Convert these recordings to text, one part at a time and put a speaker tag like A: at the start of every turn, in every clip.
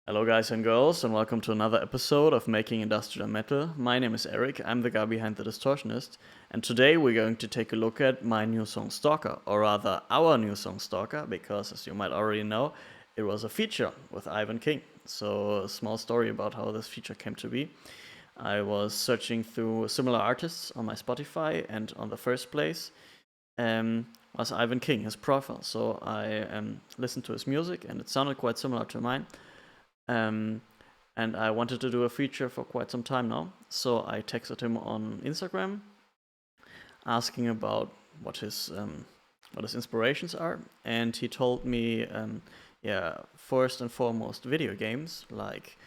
A: Hello, guys and girls, and welcome to another episode of Making Industrial Metal. My name is Eric, I'm the guy behind The Distortionist, and today we're going to take a look at my new song Stalker, or rather our new song Stalker, because as you might already know, it was a feature with Ivan King. So, a small story about how this feature came to be. I was searching through similar artists on my Spotify, and on the first place was Ivan King, his profile. So I listened to his music, and it sounded quite similar to mine. And I wanted to do a feature for quite some time now. So I texted him on Instagram, asking about what his inspirations are, and he told me, first and foremost, video games like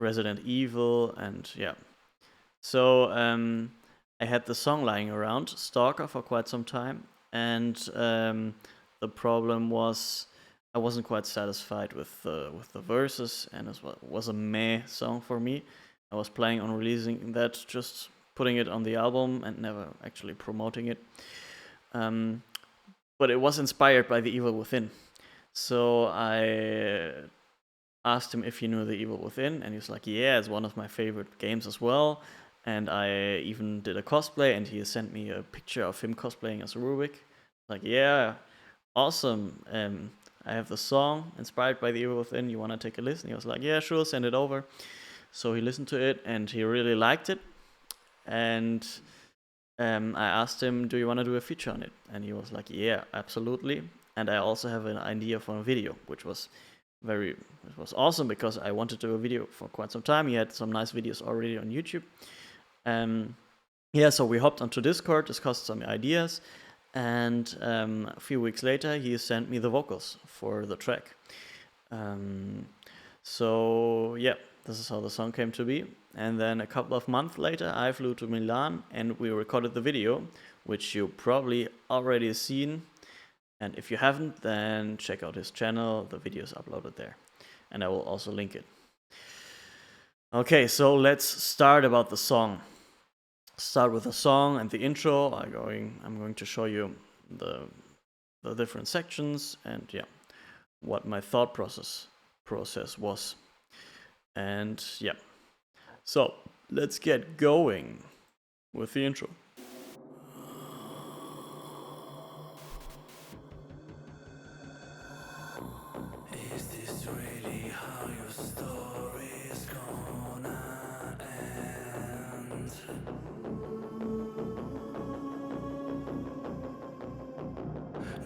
A: Resident Evil, and yeah. So I had the song lying around, Stalker, for quite some time, and the problem was I wasn't quite satisfied with the verses, and it was a meh song for me. I was planning on releasing that, just putting it on the album and never actually promoting it. But it was inspired by The Evil Within. So I asked him if he knew The Evil Within, and he was like, yeah, it's one of my favorite games as well. And I even did a cosplay, and he sent me a picture of him cosplaying as a Rubik. Like, yeah, awesome. I have the song inspired by The Evil Within. You want to take a listen? He was like, yeah, sure, send it over. So he listened to it, and he really liked it. And I asked him, do you want to do a feature on it? And he was like, yeah, absolutely. And I also have an idea for a video, which was awesome because I wanted to do a video for quite some time. He had some nice videos already on YouTube. So we hopped onto Discord, discussed some ideas, and a few weeks later he sent me the vocals for the track. This is how the song came to be. And then a couple of months later I flew to Milan and we recorded the video, which you probably already seen. And if you haven't, then check out his channel, the video is uploaded there. And I will also link it. Okay, so let's start about the song. Start with the song and the intro. I'm going to show you the different sections and what my thought process was. And so let's get going with the intro. Is this really how your story's gonna end?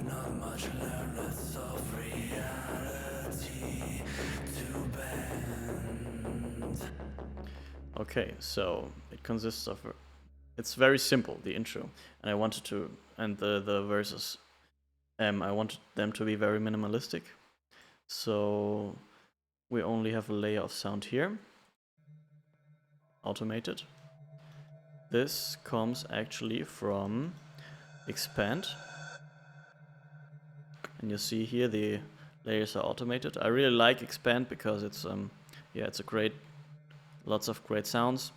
A: Not much learned, lots of reality to bend. Okay, so it consists of it's very simple, the intro, and I wanted to, and the verses, I wanted them to be very minimalistic. So we only have a layer of sound here, automated. This comes actually from Expand. And you see here the layers are automated. I really like Expand because it's it's a lots of great sounds,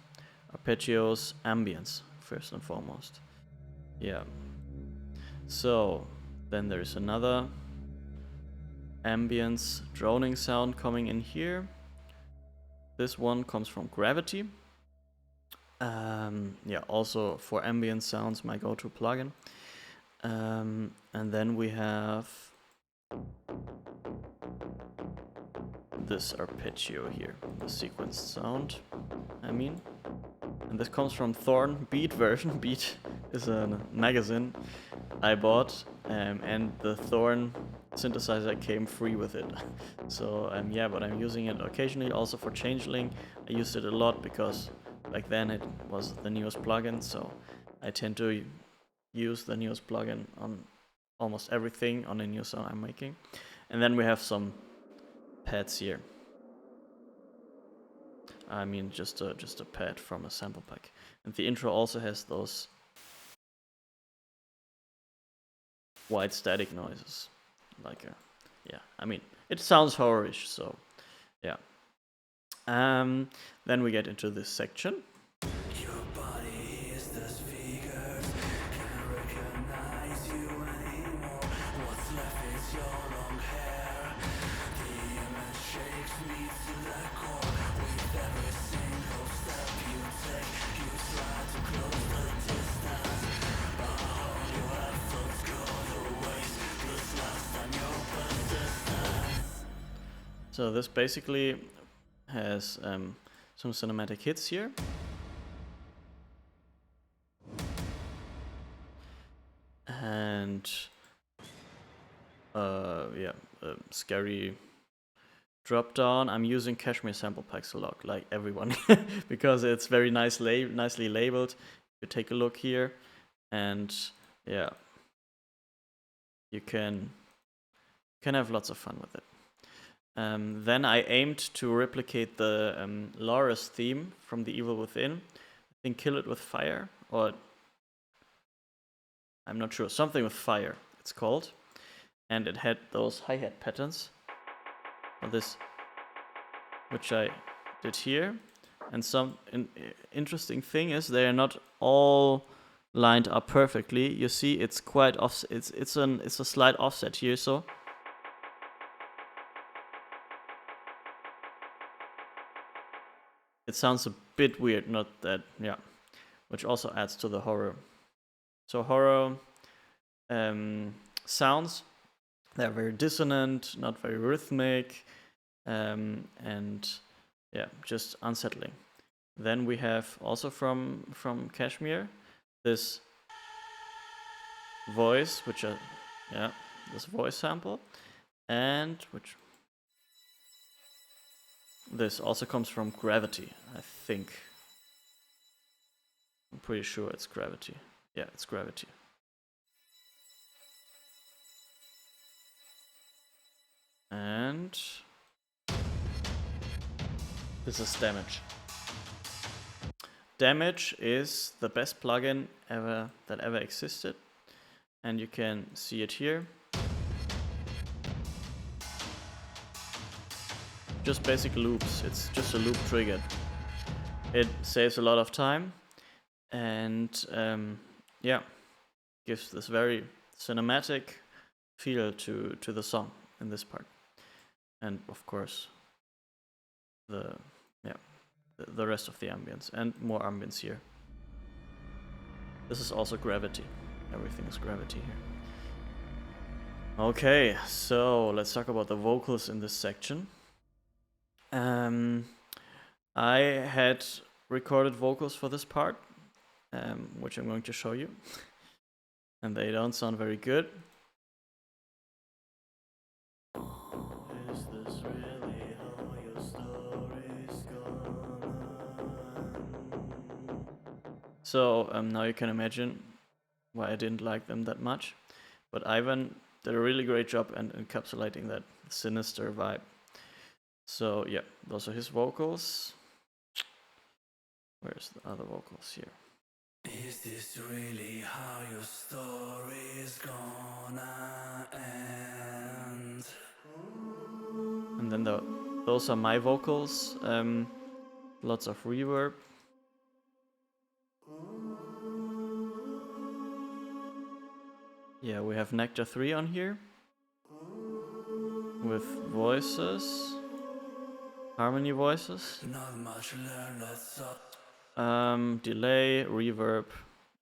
A: arpeggios, ambience first and foremost. Yeah. So then there is another ambience droning sound coming in here. This one comes from Gravity. Also for ambient sounds, my go-to plugin. And then we have this arpeggio here, the sequenced sound, and this comes from Thorn Beat version. Beat is a magazine I bought, and the Thorn synthesizer came free with it. So but I'm using it occasionally also for Changeling. I used it a lot because back then it was the newest plugin, so I tend to use the newest plugin on almost everything on a new song I'm making. And then we have some pads here. Just a pad from a sample pack. And the intro also has those white static noises. It sounds horror-ish, so yeah. Then we get into this section. Your body is disfigured, can't recognize you anymore. What's left is your long hair. The image shakes me to So this basically has some cinematic hits here. And yeah, scary drop down. I'm using Cashmere sample packs a lot, like everyone, because it's very nicely labeled. You take a look here, and yeah, you can have lots of fun with it. Then I aimed to replicate the Laura's theme from The Evil Within. I think Kill It With Fire, or I'm not sure, something with fire it's called. And it had those hi-hat patterns, or this, which I did here. And some interesting thing is they are not all lined up perfectly. You see, it's quite off. It's a slight offset here, so it sounds a bit weird. Not that, yeah, which also adds to the horror. So horror sounds, they're very dissonant, not very rhythmic, and yeah, just unsettling. Then we have also from Kashmir this voice, which yeah, this voice sample, and which this also comes from Gravity, I think. I'm pretty sure it's Gravity. Yeah, it's Gravity. And this is Damage. Damage is the best plugin that ever existed, and you can see it here. Just basic loops. It's just a loop trigger. It saves a lot of time, and yeah, gives this very cinematic feel to the song in this part. And of course, the rest of the ambience and more ambience here. This is also Gravity. Everything is Gravity here. Okay, so let's talk about the vocals in this section. I had recorded vocals for this part, which I'm going to show you. And they don't sound very good. Is this really how your story's gonna end? So now you can imagine why I didn't like them that much. But Ivan did a really great job in encapsulating that sinister vibe. So yeah, those are his vocals. Where's the other vocals here? Is this really how your story's gonna end? And then those are my vocals. Lots of reverb. Yeah, we have Nectar 3 on here. With voices. Harmony voices. Not much learned, delay, reverb,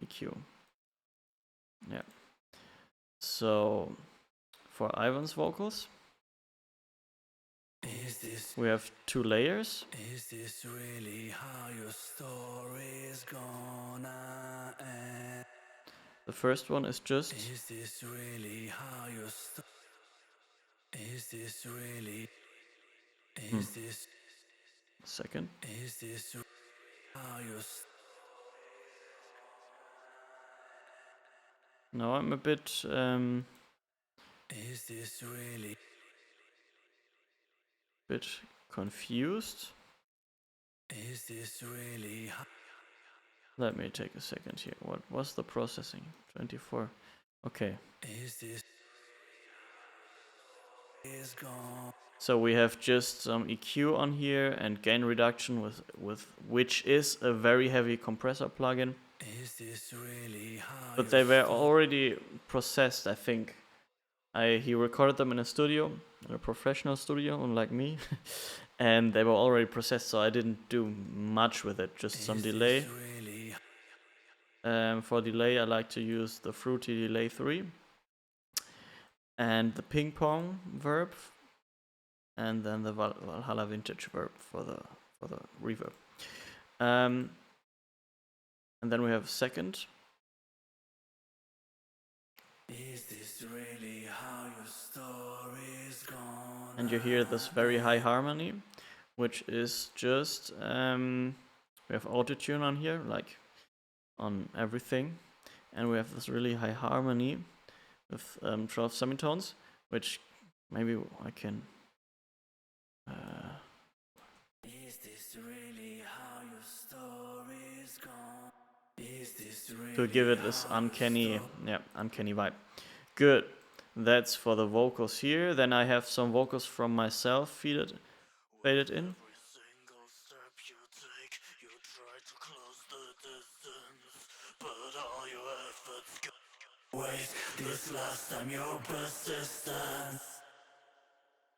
A: EQ. Yeah. So for Ivan's vocals, we have 2 layers. Is this really how your story's gonna end? The first one is just. Is this really how your Is this really? Is this? Second. Is this how your Now I'm a bit. Is this really? Bit confused. Is this really? Let me take a second here. What was the processing? 24. Okay. Is this is gone? So we have just some EQ on here and gain reduction with which is a very heavy compressor plugin. Is this really how but they were already processed, I think. He recorded them in a studio, in a professional studio, unlike me. And they were already processed, so I didn't do much with it, just some delay. Really? For delay, I like to use the Fruity Delay 3 and the ping pong verb. and then the Valhalla Vintage verb for the reverb. And then we have second. Is this really how your story's gone? And you hear this very high harmony, which is just we have autotune on here, like on everything, and we have this really high harmony with 12 semitones, which maybe I can. Is this really how your story's gone? Is this really to give it this uncanny vibe. Good. That's for the vocals here. Then I have some vocals from myself faded in. This last time your persistence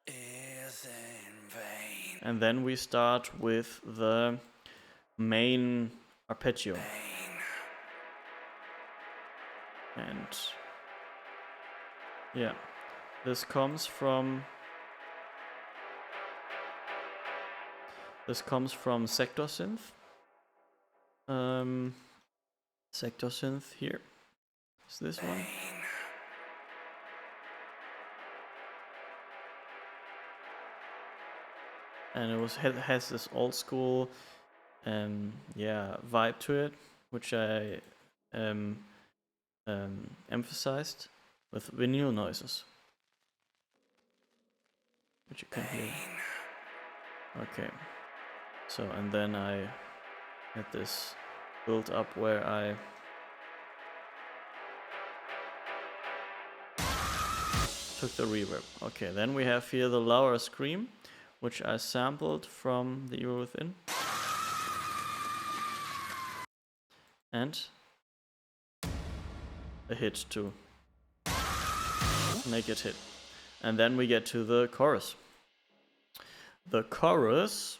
A: is in vain. And then we start with the main arpeggio. And yeah, this comes from Sector Synth. Sector Synth here. Is this one? And it has this old school vibe to it, which I emphasized with vinyl noises, which you can hear. Okay, so and then I had this build up where I took the reverb. Okay, then we have here the lower scream, which I sampled from The Evil Within. And a hit to make it hit. And then we get to the chorus. The chorus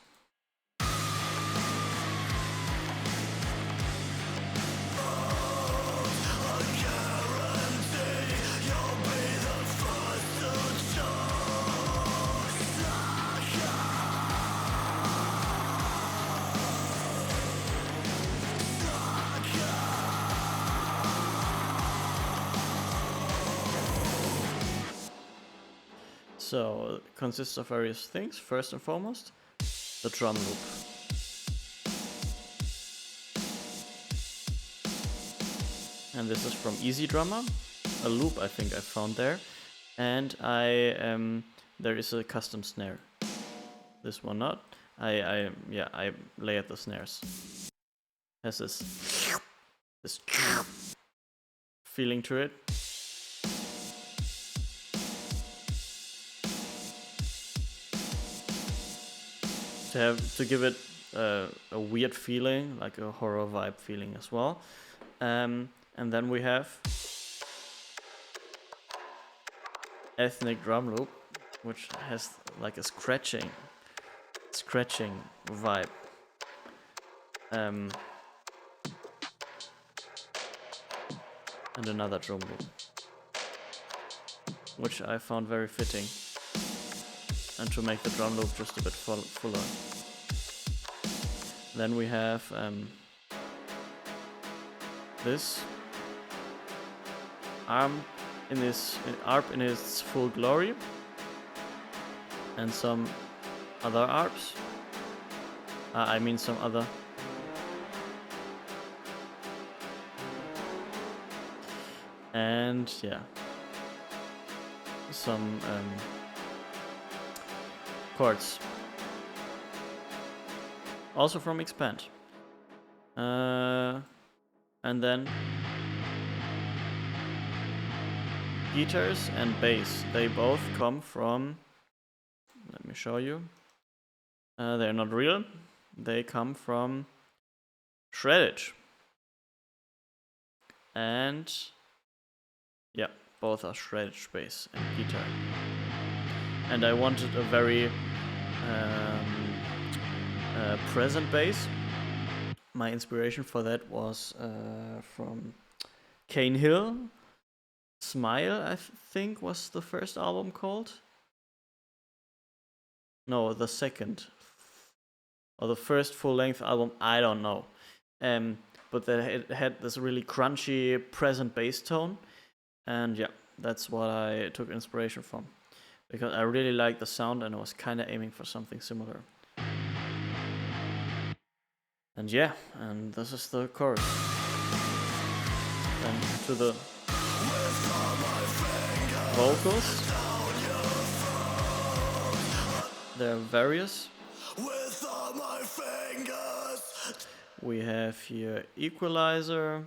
A: so it consists of various things. First and foremost, the drum loop. And this is from Easy Drummer, a loop I think I found there. And there is a custom snare. This one not. I layered the snares. Has this feeling to it. To give it a weird feeling, like a horror vibe feeling as well. And then we have ethnic drum loop, which has like a scratching vibe. And another drum loop, which I found very fitting. And to make the drum loop just a bit fuller. Then we have this arp in its full glory, and some other arps. Some other. And yeah, some chords, also from Expand, and then guitars and bass. They both come from. Let me show you. They're not real. They come from Shreddage, and yeah, both are Shreddage bass and guitar. And I wanted a very present bass. My inspiration for that was from Cane Hill. Smile, I think, was the first album called. No, the second or the first full-length album. I don't know. But it had this really crunchy present bass tone, and yeah, that's what I took inspiration from, because I really liked the sound and I was kind of aiming for something similar. And yeah, and this is the chorus. And to the vocals, there are various. We have here equalizer,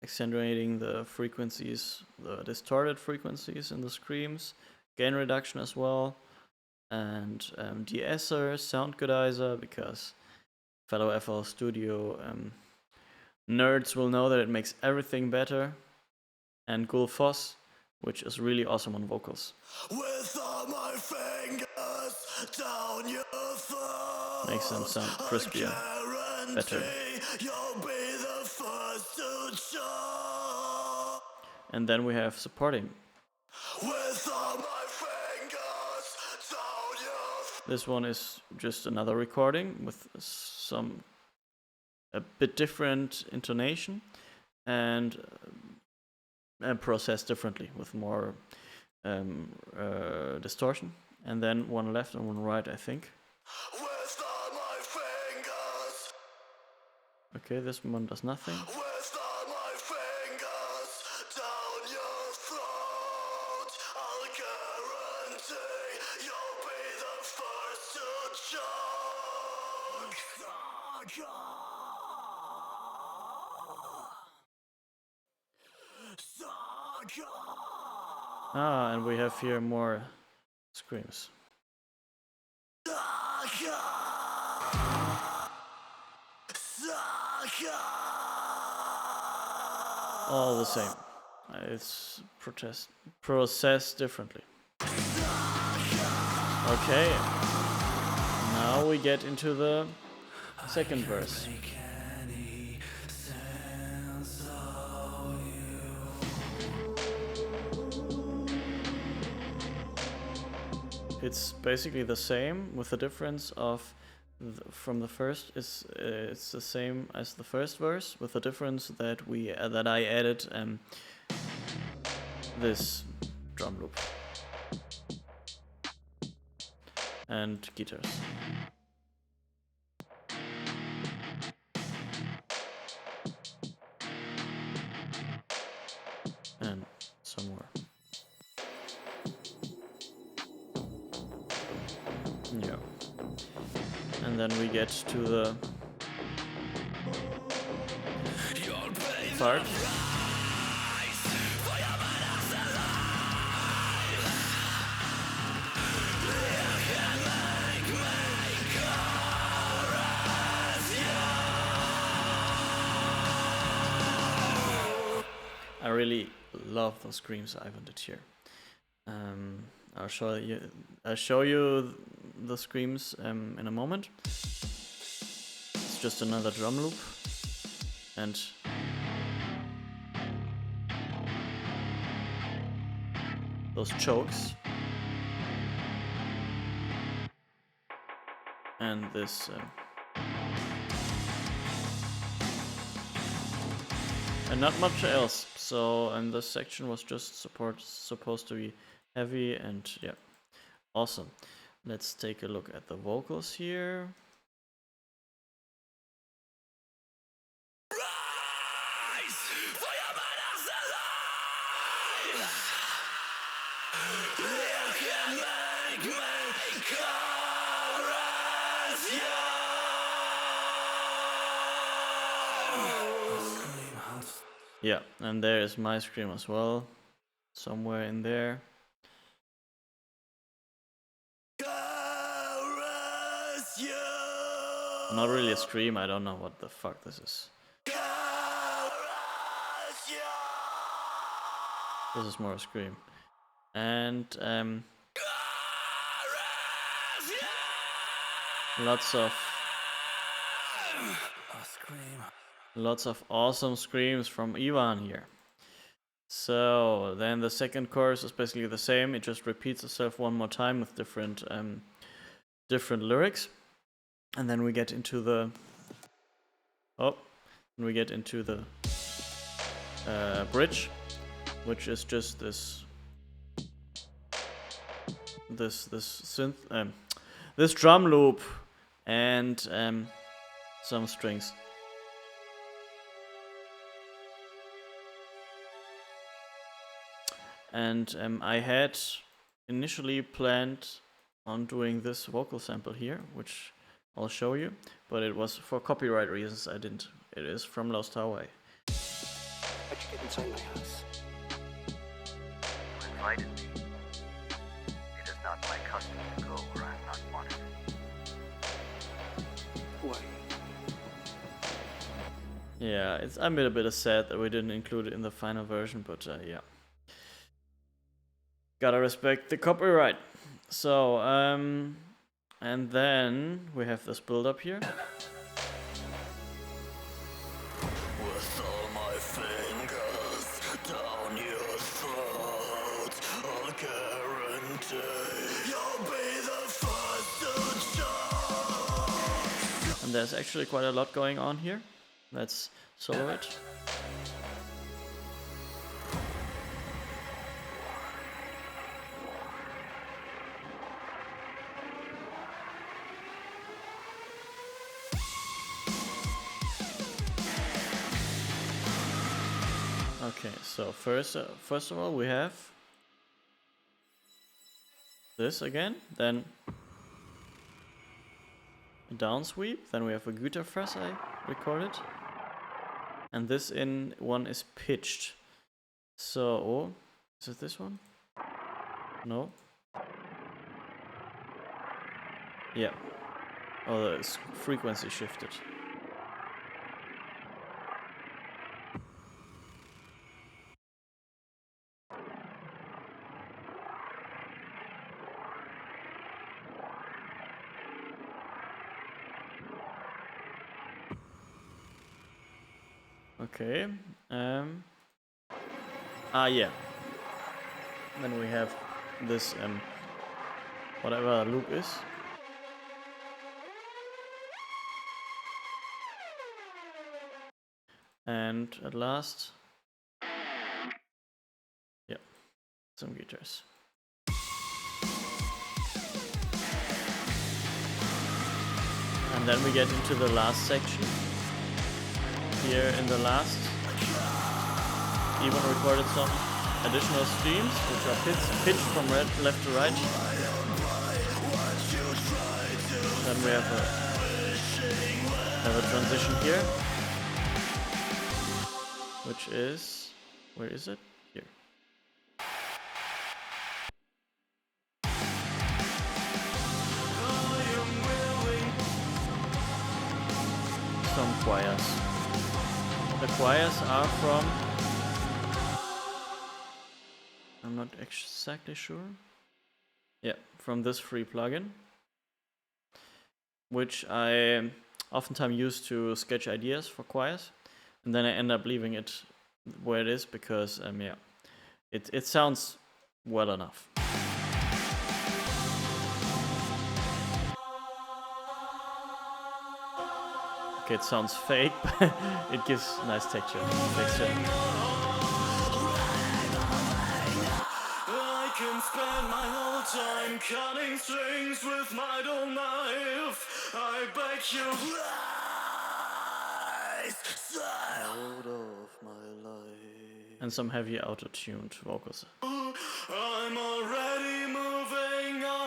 A: accentuating the frequencies, the distorted frequencies in the screams, gain reduction as well, and de-esser, sound goodizer, because fellow FL Studio nerds will know that it makes everything better, and Gulfoss, which is really awesome on vocals. With all my fingers down your throat, makes them sound crispier, better. You'll be the first to show. And then we have supporting. With all my fingers down your throat. This one is just another recording with a bit different intonation and processed differently with more distortion. And then one left and one right, I think. With all my fingers. Okay, this one does nothing. With all my fingers down your throat, I'll guarantee you'll be the first to choke. Ah, and we have here more screams. All the same. It's processed differently. Okay. Now we get into the second verse. It's basically the same, with the difference of from the first it's the same as the first verse, with the difference that that I added this drum loop and guitars. And some more. Yeah. And then we get to the part. I really love those screams Ivan did here. I'll show you the screams in a moment. It's just another drum loop, and those chokes, and this and not much else. So, and this section was just supposed to be heavy, and yeah, awesome. Let's take a look at the vocals here. Yeah, and there is my scream as well, somewhere in there. Not really a scream, I don't know what the fuck this is. This is more a scream. And lots of awesome screams from Ivan here. So then the second chorus is basically the same. It just repeats itself one more time with different lyrics, and then we get into the bridge, which is just this synth, this drum loop, and some strings. And I had initially planned on doing this vocal sample here, which I'll show you, but it was for copyright reasons I didn't. It is from Lost Highway.
B: How'd you get inside my house?
C: You invited me. It is not my custom to go where I'm not wanted.
B: Why?
A: Yeah, I'm a bit sad that we didn't include it in the final version, but yeah. Gotta respect the copyright. So, and then we have this build up here.
D: With all my fingers down your throat, I'll guarantee you'll be the first to show.
A: And there's actually quite a lot going on here. Let's solo it. Okay, so first of all we have this again, then a down sweep, then we have a guitar fuzz I recorded, and this in one is pitched. So, is it this one? No. Yeah. Oh, the frequency shifted. Okay. Yeah. Then we have this whatever loop is. And at last, yeah, some guitars. And then we get into the last section. Here in the last, even recorded some additional streams, which are pitched from left to right. Then we have a transition here, which is, where is it? Here. Some choirs. The choirs are from, I'm not exactly sure. Yeah, from this free plugin, which I oftentimes use to sketch ideas for choirs, and then I end up leaving it where it is because yeah, it sounds well enough. Okay, it sounds fake, but it gives nice texture.
D: I can spend my whole time cutting strings with my dull knife. I beg you, please, out of my life.
A: And some heavy auto-tuned vocals.
D: I'm already moving on.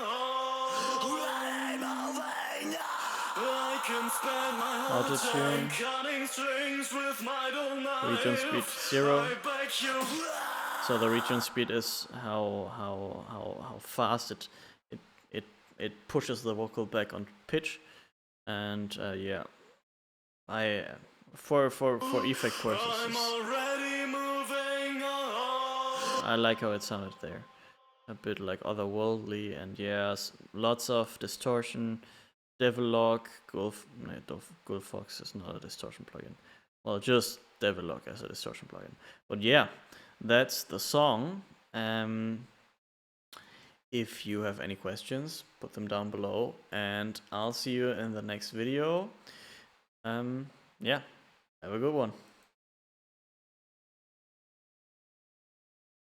D: I can spend my whole time cutting strings with my dull knife.
A: Region speed 0. So the region speed is how fast it pushes the vocal back on pitch, and yeah, I for effect purposes, I like how it sounded there, a bit like otherworldly, and yes, lots of distortion. Devillog, Gullfox is not a distortion plugin. Well, just Devillog as a distortion plugin. But yeah, that's the song. If you have any questions, put them down below, and I'll see you in the next video. Yeah, have a good one.